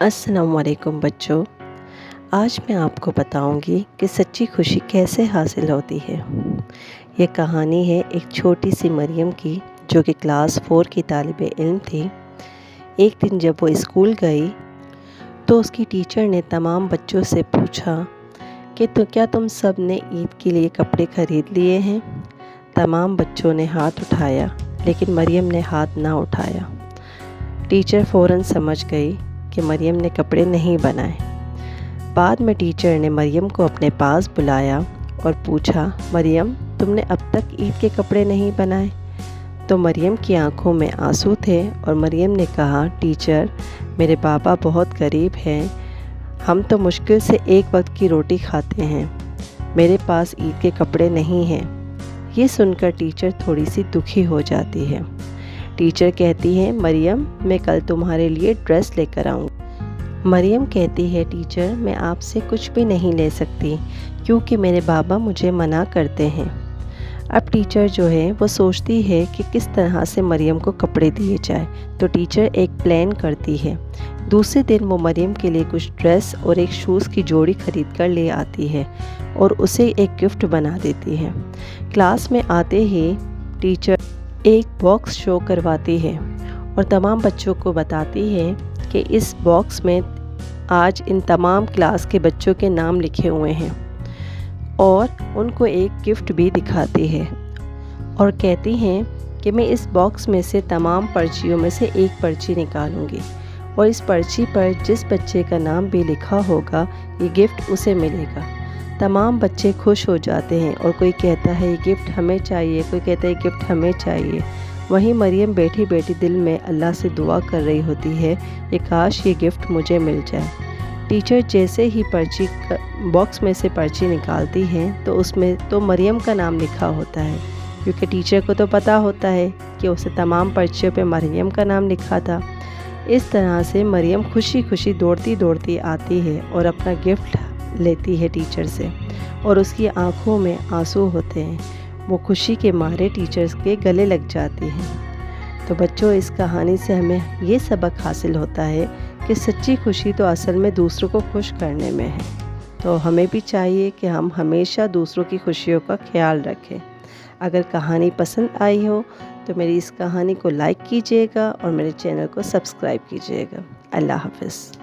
السلام علیکم بچوں، آج میں آپ کو بتاؤں گی کہ سچی خوشی کیسے حاصل ہوتی ہے۔ یہ کہانی ہے ایک چھوٹی سی مریم کی جو کہ کلاس 4 کی طالب علم تھی۔ ایک دن جب وہ اسکول گئی تو اس کی ٹیچر نے تمام بچوں سے پوچھا کہ کیا تم سب نے عید کے لیے کپڑے خرید لیے ہیں؟ تمام بچوں نے ہاتھ اٹھایا لیکن مریم نے ہاتھ نہ اٹھایا۔ ٹیچر فوراً سمجھ گئی کہ مریم نے کپڑے نہیں بنائے۔ بعد میں ٹیچر نے مریم کو اپنے پاس بلایا اور پوچھا، مریم تم نے اب تک عید کے کپڑے نہیں بنائے؟ تو مریم کی آنکھوں میں آنسو تھے اور مریم نے کہا، ٹیچر میرے بابا بہت غریب ہیں، ہم تو مشکل سے ایک وقت کی روٹی کھاتے ہیں، میرے پاس عید کے کپڑے نہیں ہیں۔ یہ سن کر ٹیچر تھوڑی سی دکھی ہو جاتی ہے۔ ٹیچر کہتی ہے، مریم میں کل تمہارے لیے ڈریس لے کر آؤں گی۔ مریم کہتی ہے، ٹیچر میں آپ سے کچھ بھی نہیں لے سکتی کیونکہ میرے بابا مجھے منع کرتے ہیں۔ اب ٹیچر جو ہے وہ سوچتی ہے کہ کس طرح سے مریم کو کپڑے دیے جائے، تو ٹیچر ایک پلان کرتی ہے۔ دوسرے دن وہ مریم کے لیے کچھ ڈریس اور ایک شوز کی جوڑی خرید کر لے آتی ہے اور اسے ایک گفٹ بنا دیتی ہے۔ کلاس میں آتے ہی ٹیچر ایک باکس شو کرواتی ہے اور تمام بچوں کو بتاتی ہے کہ اس باکس میں آج ان تمام کلاس کے بچوں کے نام لکھے ہوئے ہیں، اور ان کو ایک گفٹ بھی دکھاتی ہے اور کہتی ہیں کہ میں اس باکس میں سے تمام پرچیوں میں سے ایک پرچی نکالوں گی اور اس پرچی پر جس بچے کا نام بھی لکھا ہوگا یہ گفٹ اسے ملے گا۔ تمام بچے خوش ہو جاتے ہیں اور کوئی کہتا ہے یہ گفٹ ہمیں چاہیے، کوئی کہتا ہے یہ گفٹ ہمیں چاہیے۔ وہیں مریم بیٹھی بیٹھی دل میں اللہ سے دعا کر رہی ہوتی ہے کہ کاش یہ گفٹ مجھے مل جائے۔ ٹیچر جیسے ہی باکس میں سے پرچی نکالتی ہے تو اس میں تو مریم کا نام لکھا ہوتا ہے، کیونکہ ٹیچر کو تو پتہ ہوتا ہے کہ اسے تمام پرچیوں پہ مریم کا نام لکھا تھا۔ اس طرح سے مریم خوشی خوشی دوڑتی دوڑتی آتی ہے اور اپنا گفٹ لیتی ہے ٹیچر سے، اور اس کی آنکھوں میں آنسو ہوتے ہیں، وہ خوشی کے مارے ٹیچرز کے گلے لگ جاتی ہیں۔ تو بچوں، اس کہانی سے ہمیں یہ سبق حاصل ہوتا ہے کہ سچی خوشی تو اصل میں دوسروں کو خوش کرنے میں ہے، تو ہمیں بھی چاہیے کہ ہم ہمیشہ دوسروں کی خوشیوں کا خیال رکھیں۔ اگر کہانی پسند آئی ہو تو میری اس کہانی کو لائک کیجیے گا اور میرے چینل کو سبسکرائب کیجیے گا۔ اللہ حافظ۔